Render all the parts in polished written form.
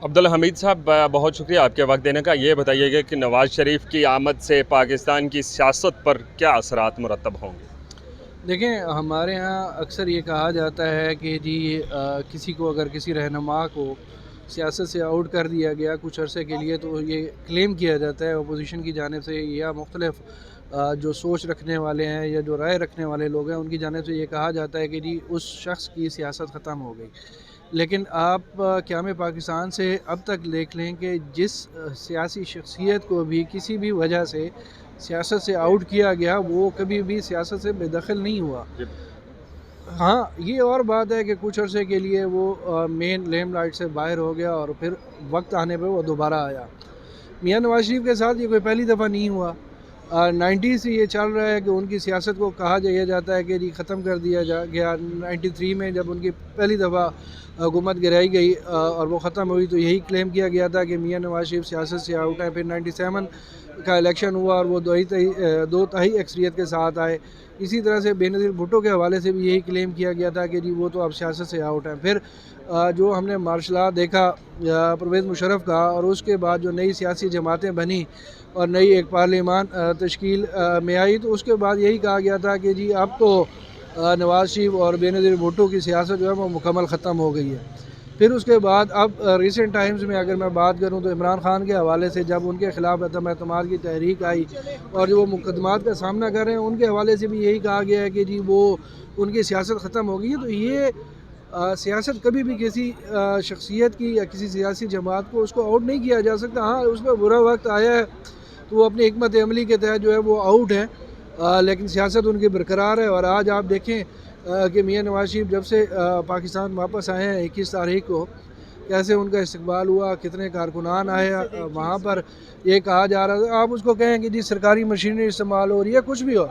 عبدالحمید صاحب، بہت شکریہ آپ کے وقت دینے کا. یہ بتائیے گا کہ نواز شریف کی آمد سے پاکستان کی سیاست پر کیا اثرات مرتب ہوں گے؟ دیکھیں، ہمارے ہاں اکثر یہ کہا جاتا ہے کہ جی کسی کو اگر کسی رہنما کو سیاست سے آؤٹ کر دیا گیا کچھ عرصے کے لیے تو یہ کلیم کیا جاتا ہے اپوزیشن کی جانب سے یا مختلف جو سوچ رکھنے والے ہیں یا جو رائے رکھنے والے لوگ ہیں ان کی جانب سے یہ کہا جاتا ہے کہ جی اس شخص کی سیاست ختم ہو گئی. لیکن آپ قیام پاکستان سے اب تک دیکھ لیں کہ جس سیاسی شخصیت کو بھی کسی بھی وجہ سے سیاست سے آؤٹ کیا گیا وہ کبھی بھی سیاست سے بے دخل نہیں ہوا. ہاں، یہ اور بات ہے کہ کچھ عرصے کے لیے وہ مین لیم لائٹ سے باہر ہو گیا اور پھر وقت آنے پہ وہ دوبارہ آیا. میاں نواز شریف کے ساتھ یہ کوئی پہلی دفعہ نہیں ہوا. 90 سے یہ چل رہا ہے کہ ان کی سیاست کو کہا جاتا ہے کہ جی ختم کر دیا گیا. 93 میں جب ان کی پہلی دفعہ حکومت گرائی گئی اور وہ ختم ہوئی تو یہی کلیم کیا گیا تھا کہ میاں نواز شریف سیاست سے آؤٹ ہیں. پھر 97 کا الیکشن ہوا اور وہ دو تہائی اکثریت کے ساتھ آئے. اسی طرح سے بے نظیر بھٹو کے حوالے سے بھی یہی کلیم کیا گیا تھا کہ جی وہ تو اب سیاست سے آؤٹ ہیں. پھر جو ہم نے مارشل لا دیکھا پرویز مشرف کا اور اس کے بعد جو نئی سیاسی جماعتیں بنی اور نئی ایک پارلیمان تشکیل میں آئی تو اس کے بعد یہی کہا گیا تھا کہ جی اب تو نواز شریف اور بے نظیر بھٹو کی سیاست جو ہے وہ مکمل ختم ہو گئی ہے. پھر اس کے بعد اب ریسنٹ ٹائمز میں اگر میں بات کروں تو عمران خان کے حوالے سے جب ان کے خلاف عدم اعتماد کی تحریک آئی اور جو وہ مقدمات کا سامنا کر رہے ہیں ان کے حوالے سے بھی یہی کہا گیا ہے کہ جی وہ ان کی سیاست ختم ہو گئی ہے. تو یہ سیاست کبھی بھی کسی شخصیت کی یا کسی سیاسی جماعت کو اس کو آؤٹ نہیں کیا جا سکتا. ہاں، اس میں برا وقت آیا ہے تو وہ اپنی حکمت عملی کے تحت جو ہے وہ آؤٹ ہے، لیکن سیاست ان کی برقرار ہے. اور آج آپ دیکھیں کہ میاں نواز شریف جب سے پاکستان واپس آئے ہیں 21 تاریخ کو کیسے ان کا استقبال ہوا، کتنے کارکنان آئے وہاں پر. یہ کہا جا رہا تھا آپ اس کو کہیں کہ جی سرکاری مشینری استعمال ہو رہی ہے، کچھ بھی ہو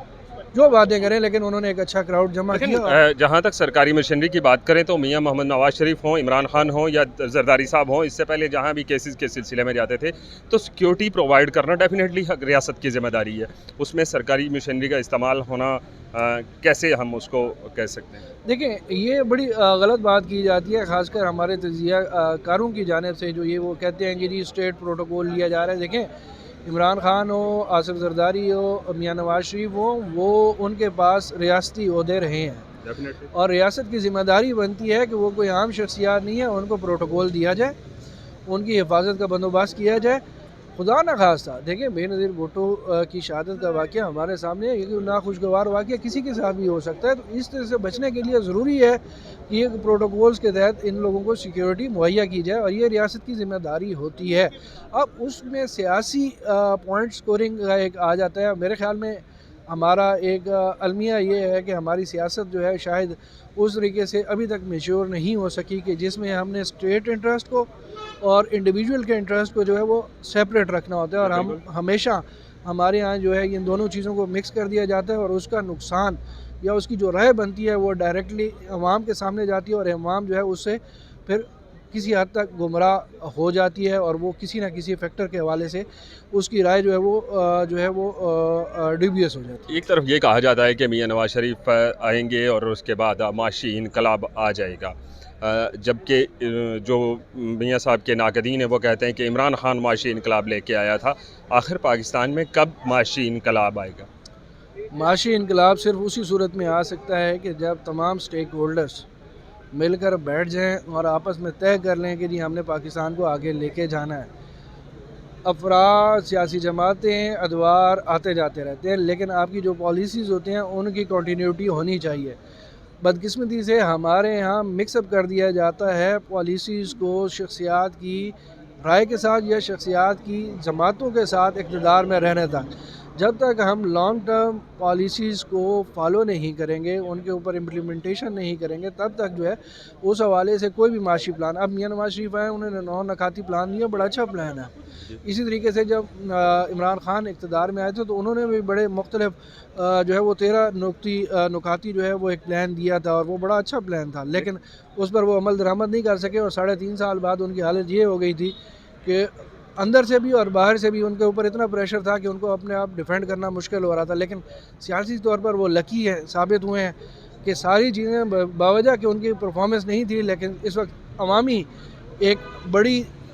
جو باتیں کریں، لیکن انہوں نے ایک اچھا کراؤڈ جمع کیا. جہاں تک سرکاری مشینری کی بات کریں تو میاں محمد نواز شریف ہوں، عمران خان ہوں یا زرداری صاحب ہوں، اس سے پہلے جہاں بھی کیسز کے سلسلے میں جاتے تھے تو سیکیورٹی پرووائڈ کرنا ڈیفینیٹلی ریاست کی ذمہ داری ہے. اس میں سرکاری مشینری کا استعمال ہونا کیسے ہم اس کو کہہ سکتے ہیں؟ دیکھیں، یہ بڑی غلط بات کی جاتی ہے خاص کر ہمارے تجزیہ کاروں کی جانب سے جو یہ وہ کہتے ہیں کہ جی اسٹیٹ پروٹوکول لیا جا رہا ہے. دیکھیں، عمران خان ہو، آصف زرداری ہو، میاں نواز شریف ہو، وہ ان کے پاس ریاستی عہدے رہے ہیں اور ریاست کی ذمہ داری بنتی ہے کہ وہ کوئی عام شخصیات نہیں ہے، ان کو پروٹوکول دیا جائے، ان کی حفاظت کا بندوبست کیا جائے. خدا نہ خواستہ دیکھیں بے نظیر بھٹو کی شہادت کا واقعہ ہمارے سامنے ہے، یہ ناخوشگوار واقعہ کسی کے ساتھ بھی ہو سکتا ہے. تو اس طرح سے بچنے کے لیے ضروری ہے کہ یہ پروٹوکولز کے تحت ان لوگوں کو سیکیورٹی مہیا کی جائے اور یہ ریاست کی ذمہ داری ہوتی ہے. اب اس میں سیاسی پوائنٹ سکورنگ کا ایک آ جاتا ہے. میرے خیال میں ہمارا ایک المیہ یہ ہے کہ ہماری سیاست جو ہے شاید اس طریقے سے ابھی تک میچور نہیں ہو سکی کہ جس میں ہم نے اسٹیٹ انٹرسٹ کو اور انڈیویجول کے انٹرسٹ کو جو ہے وہ سیپریٹ رکھنا ہوتا ہے اور ہم ہمیشہ ہمارے ہاں جو ہے ان دونوں چیزوں کو مکس کر دیا جاتا ہے اور اس کا نقصان یا اس کی جو رائے بنتی ہے وہ ڈائریکٹلی عوام کے سامنے جاتی ہے اور عوام جو ہے اس سے پھر کسی حد تک گمراہ ہو جاتی ہے اور وہ کسی نہ کسی فیکٹر کے حوالے سے اس کی رائے جو ہے وہ ڈیویس ہو جاتی ہے. ایک طرف یہ کہا جاتا ہے کہ میاں نواز شریف آئیں گے اور اس کے بعد معاشی انقلاب آ جائے گا، جبکہ جو میاں صاحب کے ناقدین ہیں وہ کہتے ہیں کہ عمران خان معاشی انقلاب لے کے آیا تھا. آخر پاکستان میں کب معاشی انقلاب آئے گا؟ معاشی انقلاب صرف اسی صورت میں آ سکتا ہے کہ جب تمام سٹیک ہولڈرز مل کر بیٹھ جائیں اور آپس میں طے کر لیں کہ جی ہم نے پاکستان کو آگے لے کے جانا ہے. افراد، سیاسی جماعتیں، ادوار آتے جاتے رہتے ہیں، لیکن آپ کی جو پالیسیز ہوتے ہیں ان کی کنٹینیوٹی ہونی چاہیے. بدقسمتی سے ہمارے ہاں مکس اپ کر دیا جاتا ہے پالیسیز کو شخصیات کی رائے کے ساتھ یا شخصیات کی جماعتوں کے ساتھ اقتدار میں رہنے تک. جب تک ہم لانگ ٹرم پالیسیز کو فالو نہیں کریں گے، ان کے اوپر امپلیمنٹیشن نہیں کریں گے، تب تک جو ہے اس حوالے سے کوئی بھی معاشی پلان. اب میاں نواز شریف آئے، انہوں نے 9 نکاتی پلان دیا، بڑا اچھا پلان ہے. اسی طریقے سے جب عمران خان اقتدار میں آئے تھے تو انہوں نے بھی بڑے مختلف جو ہے وہ 13 نکاتی جو ہے وہ ایک پلان دیا تھا اور وہ بڑا اچھا پلان تھا، لیکن اس پر وہ عمل درآمد نہیں کر سکے اور 3.5 سال بعد ان کی حالت یہ ہو گئی تھی کہ اندر سے بھی اور باہر سے بھی ان کے اوپر اتنا پریشر تھا کہ ان کو اپنے آپ ڈیفینڈ کرنا مشکل ہو رہا تھا. لیکن سیاسی طور پر وہ لکی ہیں، ثابت ہوئے ہیں کہ ساری چیزیں باوجہ کہ ان کی پرفارمنس نہیں تھی، لیکن اس وقت عوامی ایک بڑی